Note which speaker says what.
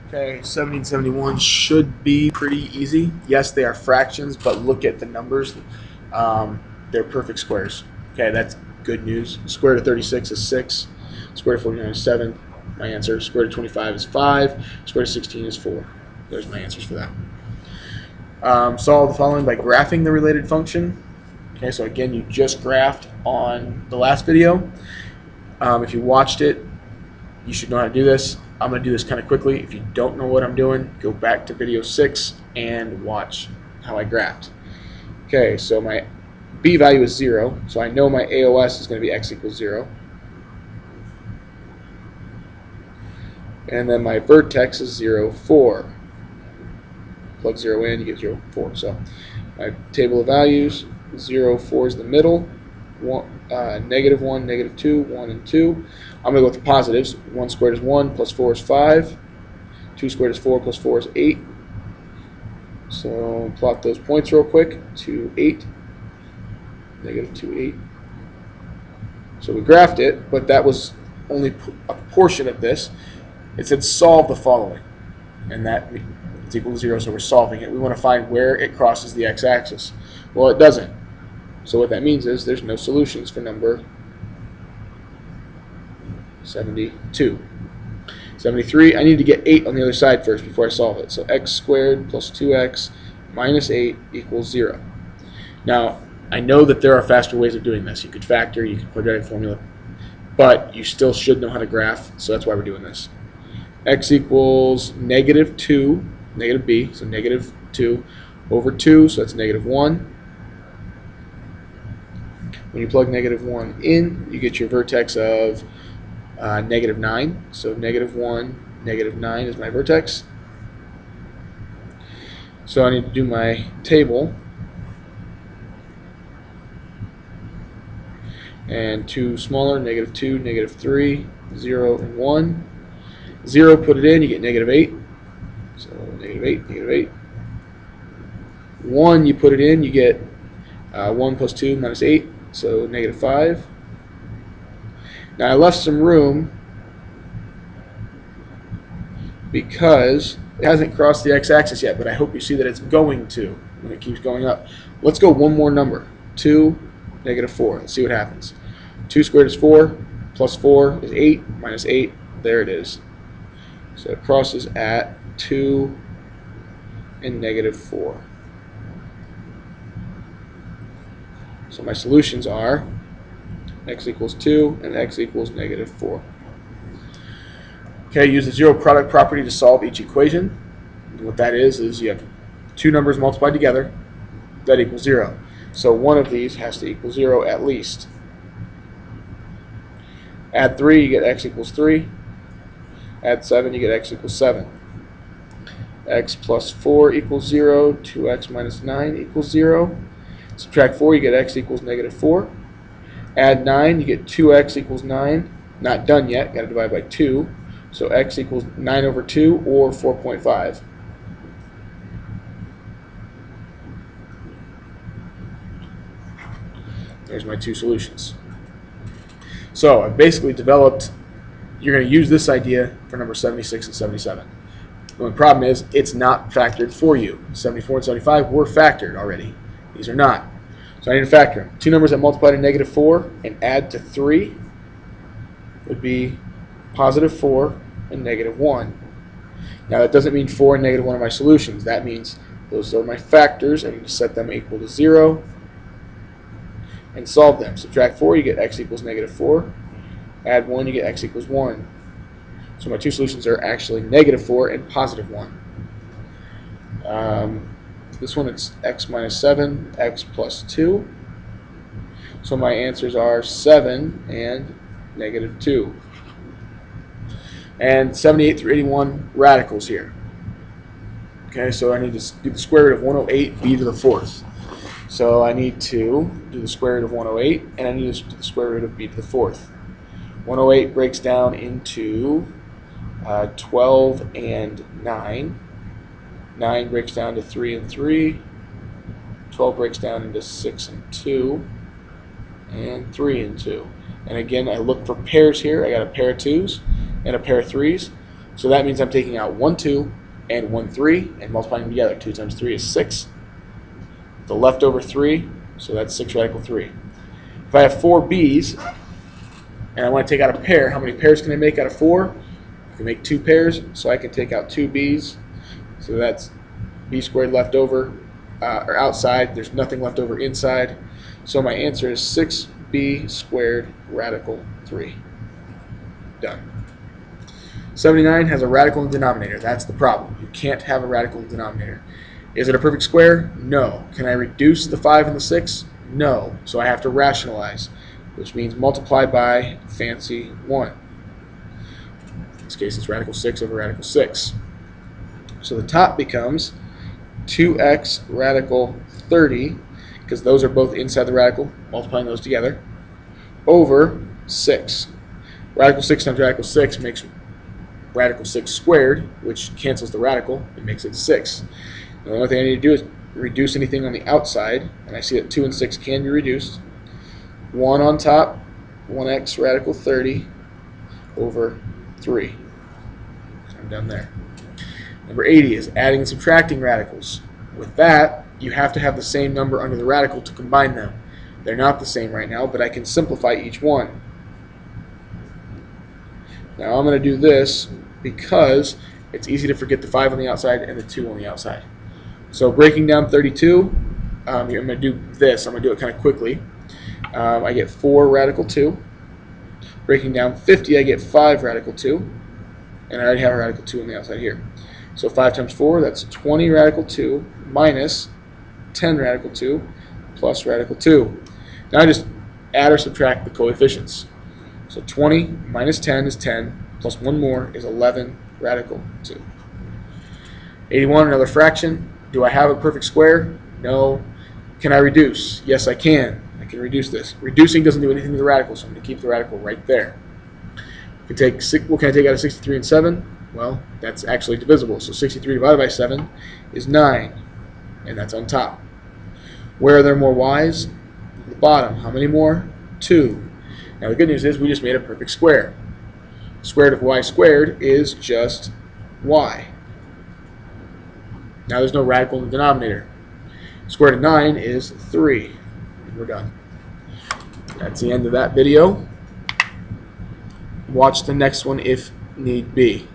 Speaker 1: Okay, 1771 should be pretty easy. Yes, they are fractions, but look at the numbers. They're perfect squares. Okay, that's good news. Square root of 36 is 6. Square root of 49 is 7. My answer. Square root of 25 is 5. Square root of 16 is 4. There's my answers for that. Solve the following by graphing the related function. Okay, so again, you just graphed on the last video. If you watched it, you should know how to do this. I'm going to do this kind of quickly. If you don't know what I'm doing, go back to video 6 and watch how I graphed. Okay, so my b value is 0, so I know my AOS is going to be x equals 0. And then my vertex is 0, 4. Plug 0 in, you get 0, 4. So my table of values, 0, 4 is the middle. Negative 1, negative 2, 1, and 2. I'm going to go with the positives. 1 squared is 1, plus 4 is 5. 2 squared is 4, plus 4 is 8. So plot those points real quick. 2, 8. Negative 2, 8. So we graphed it, but that was only a portion of this. It said solve the following. And that is equal to 0, so we're solving it. We want to find where it crosses the x-axis. Well, it doesn't. So what that means is there's no solutions for number 72. 73, I need to get 8 on the other side first before I solve it. So x squared plus 2x minus 8 equals 0. Now, I know that there are faster ways of doing this. You could factor, you could quadratic formula, but you still should know how to graph, so that's why we're doing this. X equals negative 2, negative b, so negative 2 over 2, so that's negative 1. When you plug negative 1 in, you get your vertex of negative 9. So negative 1, negative 9 is my vertex. So I need to do my table. And 2 smaller, negative 2, negative 3, 0, and 1. 0, put it in, you get negative 8. So negative 8, negative 8. 1, you put it in, you get 1 plus 2 minus 8. So negative 5. Now I left some room because it hasn't crossed the x-axis yet, but I hope you see that it's going to when it keeps going up. Let's go one more number. 2, negative 4. Let's see what happens. 2 squared is 4, plus 4 is 8, minus 8. There it is. So it crosses at 2 and negative 4. So my solutions are x equals 2 and x equals negative 4. Okay, use the zero product property to solve each equation. And what that is you have two numbers multiplied together that equals 0. So one of these has to equal 0 at least. Add 3, you get x equals 3. Add 7, you get x equals 7. X plus 4 equals 0. 2x minus 9 equals 0. Subtract 4, you get x equals negative 4. Add 9, you get 2x equals 9. Not done yet, got to divide by 2. So x equals 9 over 2 or 4.5. There's my two solutions. So I've basically developed, you're going to use this idea for number 76 and 77. The only problem is it's not factored for you. 74 and 75 were factored already. These are not. So I need to factor them. Two numbers that multiply to negative 4 and add to 3 would be positive 4 and negative 1. Now that doesn't mean 4 and negative 1 are my solutions. That means those are my factors. I need to set them equal to 0 and solve them. Subtract 4, you get x equals negative 4. Add 1, you get x equals 1. So my two solutions are actually negative 4 and positive 1. This one it's x minus 7, x plus 2. So my answers are 7 and negative 2. And 78 through 81 radicals here. Okay, so I need to do the square root of 108 b to the 4th. So I need to do the square root of 108, and I need to do the square root of b to the 4th. 108 breaks down into 12 and 9. 9 breaks down to 3 and 3. 12 breaks down into 6 and 2. And 3 and 2. And again, I look for pairs here. I got a pair of 2s and a pair of 3s. So that means I'm taking out 1, 2, and 1, 3, and multiplying them together. 2 times 3 is 6. The leftover 3, so that's 6 radical 3. If I have 4 b's, and I want to take out a pair, how many pairs can I make out of 4? I can make 2 pairs, so I can take out 2 b's. So that's b squared left over, or outside. There's nothing left over inside. So my answer is 6b squared radical 3. Done. 79 has a radical in the denominator. That's the problem. You can't have a radical in the denominator. Is it a perfect square? No. Can I reduce the 5 and the 6? No. So I have to rationalize, which means multiply by fancy 1. In this case, it's radical 6 over radical 6. So the top becomes 2x radical 30, because those are both inside the radical, multiplying those together, over 6. Radical 6 times radical 6 makes radical 6 squared, which cancels the radical and makes it 6. And the only thing I need to do is reduce anything on the outside, and I see that 2 and 6 can be reduced. 1 on top, 1x radical 30 over 3. I'm done there. Number 80 is adding and subtracting radicals. With that, you have to have the same number under the radical to combine them. They're not the same right now, but I can simplify each one. Now I'm going to do this because it's easy to forget the 5 on the outside and the 2 on the outside. So breaking down 32, I'm going to do this. I'm going to do it kind of quickly. I get 4 radical 2. Breaking down 50, I get 5 radical 2. And I already have a radical 2 on the outside here. So 5 times 4, that's 20 radical 2 minus 10 radical 2 plus radical 2. Now I just add or subtract the coefficients. So 20 minus 10 is 10, plus 1 more is 11 radical 2. 81, another fraction. Do I have a perfect square? No. Can I reduce? Yes, I can. I can reduce this. Reducing doesn't do anything to the radical, so I'm going to keep the radical right there. What can I take out of 63 and 7? Well, that's actually divisible. So 63 divided by 7 is 9, and that's on top. Where are there more y's? At the bottom. How many more? 2. Now the good news is we just made a perfect square. Square root of y squared is just y. Now there's no radical in the denominator. Square root of 9 is 3. And we're done. That's the end of that video. Watch the next one if need be.